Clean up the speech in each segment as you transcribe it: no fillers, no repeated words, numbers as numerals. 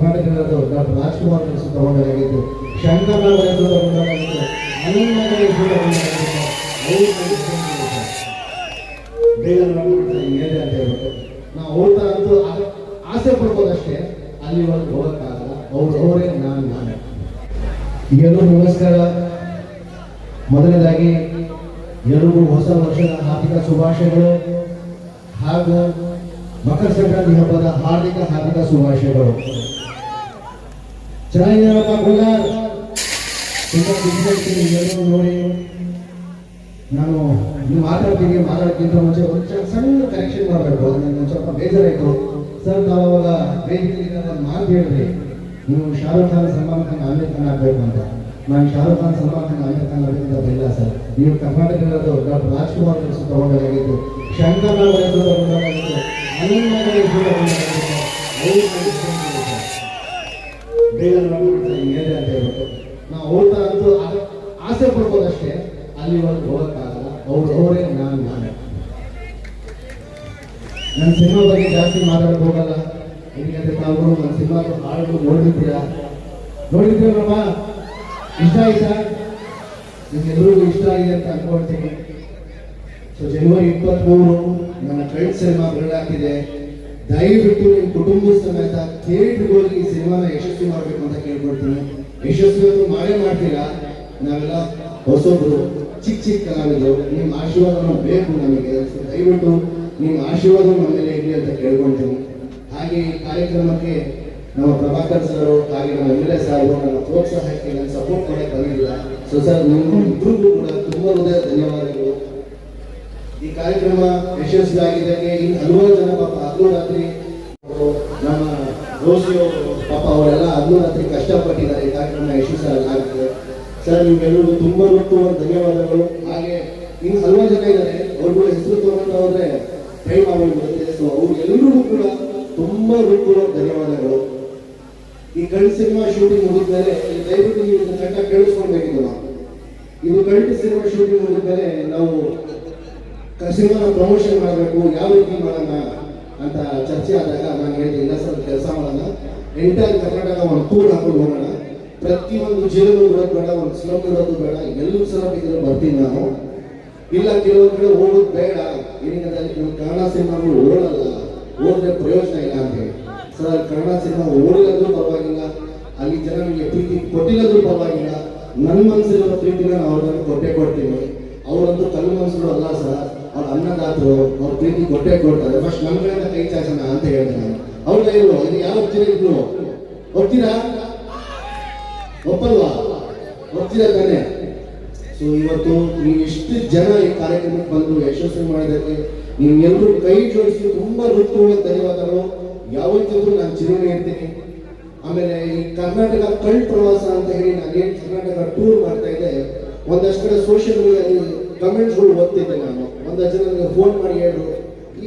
ಕರ್ನಾಟಕದ ಡಾಕ್ಟರ್ ರಾಜ್ಕುಮಾರ್ ಹೆಸರು ತಗೊಂಡಾಗಿತ್ತು, ಶಂಕರ್ನಾಗ್ ಹೆಸರು ತಗೊಂಡಾಗಿತ್ತು, ಅನಂತ ಹೆಸರು ತಗೊಂಡಾಗಿತ್ತು. ಬೇಗ ಏನಿದೆ ಅಂತ ಹೇಳ್ಬಿಟ್ಟು ನಾವು ಹೋಗ್ತಾ ಅಂತೂ ಆಸೆ ಪಡ್ಬೋದಷ್ಟೇ, ಅಲ್ಲಿವರೆಗೂ ಹೋಗೋಕ್ಕಾಗಲ್ಲ. ಅವರೇ ನಾನೇ. ಎಲ್ಲರೂ ನಮಸ್ಕಾರ. ಮೊದಲನೇದಾಗಿ ಎಲ್ಲರಿಗೂ ಹೊಸ ವರ್ಷದ ಹಾರ್ದಿಕ ಶುಭಾಶಯಗಳು ಹಾಗೂ ಮಕರ ಸಂಕ್ರಾಂತಿ ಹಬ್ಬದ ಹಾರ್ದಿಕ ಶುಭಾಶಯಗಳು. ಚೆನ್ನಾಗಿದ್ದಾರಪ್ಪ ಗುಲ್ಲಾರ್, ತುಂಬಾ ಖುಷಿ ಎಲ್ಲರೂ ನೋಡಿ. ನಾನು ಮಾತಾಡೋಕ್ಕಿಂತ ಮುಂಚೆ ಒಂದು ಸಣ್ಣ ಕರೆಕ್ಷನ್ ಮಾಡಬೇಕು. ನನಗೆ ಸ್ವಲ್ಪ ಬೇಜಾರಾಯಿತು ಸರ್. ನಾವು ಅವಾಗ ವೇದಿಕೆಯಲ್ಲಿ ಮಾತು ಹೇಳಿದ್ರಿ, ನೀವು ಶಾರುಖ್ ಖಾನ್, ಸಲ್ಮಾನ್ ಖಾನ್, ಆಮಿರ್ ಖಾನ್ ಆಗಬೇಕು ಅಂತ. ನಾನು ಶಾರುಖ್ ಖಾನ್, ಸಲ್ಮಾನ್ ಖಾನ್, ಆಮಿರ್ ಖಾನ್ ಆಗಬೇಕಂತ ಇಲ್ಲ ಸರ್. ನೀವು ಕರ್ನಾಟಕದ ಡಾಕ್ಟರ್ ರಾಜ್ಕುಮಾರ್ ಹೆಸರು ತಗೊಂಡಾಗಿತ್ತು, ಶಂಕರ್ನಾಗ್ ಹೆಸರು ತಗೊಂಡಾಗಿತ್ತು, ಅನಂತ ಹೆಸರು ತಗೊಂಡಾಗಿತ್ತು. ಬೇಗ ಏನಿದೆ ಅಂತ ಹೇಳ್ಬಿಟ್ಟು ನಾವು ಹೋಗ್ತಾ ಅಂತೂ ಆಸೆ ಪಡ್ಬೋದಷ್ಟೇ, ಅಲ್ಲಿವರೆಗೂ ಹೋಗೋಕ್ಕಾಗಲ್ಲ. ಅವರೇ ನಾನೇ. ನನ್ನ ಸಿನಿಮಾ ಬಗ್ಗೆ ಜಾಸ್ತಿ ಮಾತಾಡೋಕೆ ಹೋಗಲ್ಲ, ఎందుకంటే ತಾವು ನನ್ನ ಸಿನಿಮಾದ ಹಾಡುಗಳು ನೋಡಿದ್ದೀರಮ್ಮ. ಇಷ್ಟ ಆಯ್ತಾ? ನಿಮ್ಗೆಲ್ಲರಿಗೂ ಇಷ್ಟ ಆಗಿದೆ ಅಂತ ಅನ್ಕೊಳ್ತೀನಿ. ಸೊ ಜನವರಿ 23 ನನ್ನ ಕಲ್ಟ್ ಸಿನಿಮಾ ಬಿಡುಗಡೆ. ದಯವಿಟ್ಟು ನಿಮ್ಮ ಕುಟುಂಬದ ಸಮೇತ ಥಿಯೇಟರ್ಗೆ ಹೋಗಿ ಈ ಸಿನಿಮಾನ ಯಶಸ್ವಿ ಮಾಡಬೇಕು ಅಂತ ಕೇಳ್ಕೊಳ್ತೀನಿ. ಯಶಸ್ವಿ ಅಂತೂ ಮಾಡೇ ಮಾಡ್ತೀರಾ. ನಾವೆಲ್ಲ ಹೊಸೊಬ್ರು ಚಿಕ್ಕ ಕಲಾವಿದರು, ನಿಮ್ಮ ಆಶೀರ್ವಾದ ಬೇಕು ನಮಗೆ. ದಯವಿಟ್ಟು ನಿಮ್ಮ ಆಶೀರ್ವಾದ ನಮ್ಮ ಮೇಲೆ ಇರಲಿ ಅಂತ ಕೇಳ್ಕೊಳ್ತೀನಿ. ಹಾಗೆ ಈ ಕಾರ್ಯಕ್ರಮಕ್ಕೆ ನಮ್ಮ ಪ್ರಭಾಕರ್ ಸರ್ ಹಾಗೆ ನಮ್ಮ MLA ಸಾರು ನನ್ನ ಪ್ರೋತ್ಸಾಹಕ್ಕೆ ನನ್ನ ಸಪೋರ್ಟ್ ಮಾಡಕ್ಕೆ ಬಂದಿಲ್ಲ. ಸೊ ಸರ್, ನಿಮ್ಮಿಬ್ಬರಿಗೂ ಕೂಡ ತುಂಬ ಹೃದಯ ಧನ್ಯವಾದಗಳು. ಈ ಕಾರ್ಯಕ್ರಮ ಯಶಸ್ವಿ ಆಗಿದ್ದಕ್ಕೆ ಇನ್ನು ಹಲವಾರು ಜನ ಪಾಪ ಹಗಲು ರಾತ್ರಿ, ನಮ್ಮ ರೋಸಿಯೋ ಪಾಪ ಅವರೆಲ್ಲ ಹಗಲು ರಾತ್ರಿ ಕಷ್ಟಪಟ್ಟಿದ್ದಾರೆ ಈ ಕಾರ್ಯಕ್ರಮ ಯಶಸ್ವಿ ಆಗುತ್ತೆ. ಸರ್, ನಿಮ್ಗೆಲ್ಲರಿಗೂ ತುಂಬ ಧನ್ಯವಾದಗಳು. ಹಾಗೆ ಇನ್ನು ಹಲವಾರು ಜನ ಇದ್ದಾರೆ, ಅವ್ರುಗಳ ಹೆಸರು ತಗೊಂಡು ಹೋದ್ರೆ ಟೈಮ್ ಆಗೋಗ್ಬಿಡುತ್ತೆ. ಸೊ ಅವ್ರಿಗೆಲ್ಲರಿಗೂ ಕೂಡ ತುಂಬ ಧನ್ಯವಾದಗಳು. ಈ ಕಲ್ಟ್ ಸಿನಿಮಾ ಶೂಟಿಂಗ್ ಮುಗಿದ್ಮೇಲೆ ದಯವಿಟ್ಟು ನೀವು ಇದನ್ನ ಕರೆಕ್ಟಾಗಿ ಕೇಳಿಸ್ಕೊಳ್ಬೇಕಿತ್ತು. ನಾವು ಇದು ಕಲ್ಟ್ ಸಿನಿಮಾ ಶೂಟಿಂಗ್ ಮುಗಿದ್ಮೇಲೆ ನಾವು ಸಿನಿಮಾನ ಪ್ರಮೋಷನ್ ಮಾಡಬೇಕು, ಯಾವ ರೀತಿ ಮಾಡೋಣ ಅಂತ ಚರ್ಚೆ ಆದಾಗ ನಾನು ಹೇಳಿದೆ, ಇಲ್ಲ ಸರ್ ಕೆಲಸ ಮಾಡೋಣ, ಎಂಟೈರ್ ಕರ್ನಾಟಕ ಒಂದು ಟೂರ್ ಹಾಕೊಂಡು ಹೋಗೋಣ. ಪ್ರತಿಯೊಂದು ಜಿಲ್ಲೆಗೂ ಇರೋದು ಬೇಡ, ಒಂದು ಸ್ಲಮ್ ಇರೋದು ಬೇಡ, ಎಲ್ಲರೂ ಸಲ ಬೇಕಿದ್ರೆ ಬರ್ತೀನಿ ನಾನು. ಇಲ್ಲ ಕೆಲವೊಂದು ಕಡೆ ಹೋಗೋದು ಬೇಡ, ಏನಂದ್ರೆ ಕನ್ನಡ ಸಿನಿಮಾಗಳು ಓಡಲ್ಲ, ಓದಿದ್ರೆ ಪ್ರಯೋಜನ ಇಲ್ಲ ಅಂತ ಹೇಳಿ. ಸರ್, ಕನ್ನಡ ಸಿನಿಮಾ ಓಡಿಲ್ಲದ್ರೂ ಪರವಾಗಿಲ್ಲ, ಅಲ್ಲಿ ಜನ ನಿಮಗೆ ಪ್ರೀತಿ ಕೊಟ್ಟಿಲ್ಲದ್ರೂ ಪರವಾಗಿಲ್ಲ, ನನ್ನ ಮನಸ್ಸಿರೋ ಪ್ರೀತಿನ ನಾವು ಅವ್ರನ್ನ ಕೊಡ್ತೀನಿ. ಅವರಂತೂ ಕಲ್ಲು ಮನಸ್ಸುಗಳು ಅಲ್ಲ ಸರ್, ಅವ್ರ ಅನ್ನದಾತರು, ಅವ್ರ ಪ್ರೀತಿ ಕೊಡ್ತಾರೆ. ಫಸ್ಟ್ ನಮ್ಮ ಕಡೆಯಿಂದ ಕೈ ಚಾಚೋಣ ಅಂತ ಹೇಳಿದೆ ನಾನು. ಅವ್ರ ಇವರು ಇದು ಯಾವ ಹೋಗ್ತೀರಾ? ಇಬ್ರು ಹೋಗ್ತೀರಾ? ಒಪ್ಪಲ್ವಾ? ಹೋಗ್ತೀರಾ ತಾನೆ? ಸೊ ಇವತ್ತು ನೀವು ಇಷ್ಟು ಜನ ಈ ಕಾರ್ಯಕ್ರಮಕ್ಕೆ ಬಂದು ಯಶಸ್ವಿ ಮಾಡೋದಕ್ಕೆ ನಿಮ್ಗೆಲ್ಲರೂ ಕೈ ಜೋಡಿಸಿ ತುಂಬ ಹೃತ್ಪೂರ್ವಕ ಧನ್ಯವಾದಗಳು. ಯಾವತ್ತಿದ್ರು ನಾನು ಚಿರುಣಿ ಇರ್ತೀನಿ. ಆಮೇಲೆ ಈ ಕರ್ನಾಟಕ ಕಲ್ಟ್ ಪ್ರವಾಸ ಅಂತ ಹೇಳಿ ನಾನೇನು ಕರ್ನಾಟಕ ಟೂರ್ ಮಾಡ್ತಾ ಇದ್ದೆ, ಒಂದಷ್ಟು ಕಡೆ ಸೋಷಿಯಲ್ ಮೀಡಿಯಾದಲ್ಲಿ ಕಮೆಂಟ್ಸ್ಗಳು ಓದ್ತಿದ್ದೆ ನಾನು. ಒಂದಷ್ಟು ಜನ ನನಗೆ ಫೋನ್ ಮಾಡಿ ಹೇಳಿದ್ರು,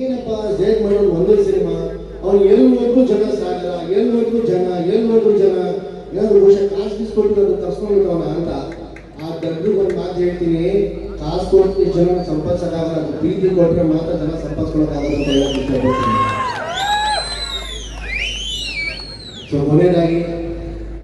ಏನಪ್ಪ ಜೈಲ್ ಮಾಡೋದು ಒಂದೇ ಸಿನಿಮಾ, ಅವ್ನು ಎಲ್ಲಿ ಹೋದ್ರು ಜನ ಸಾಗರ, ಎಲ್ಲಿ ಹೋದ್ರು ಜನ, ಏನಾದ್ರು ಬಹುಶಃ ಕಾಸು ಬಿಸ್ಕೊಟ್ಟು ತರ್ಸ್ಕೊಂಡ್ಬಿಟ್ಟವನ ಅಂತ. ಆ ದೊಡ್ಡ ಒಂದು ಮಾತು ಹೇಳ್ತೀನಿ, ಕಾಸು ಕೊಟ್ಟು ಜನ ಸಂಪಾದಿಸೋಕ್ಕಾಗಲ್ಲ, ಅದು ಪ್ರೀತಿ ಕೊಟ್ಟರೆ ಮಾತ್ರ ಜನ ಸಂಪಾದಿಸ್ಕೊಳಕ್ಕಾಗಲ್ಲ ಅಂತ ಹೇಳಕ್ ಇಷ್ಟಪಡ್ತೀನಿ. ಸೊ ಕೊನೆಯದಾಗಿ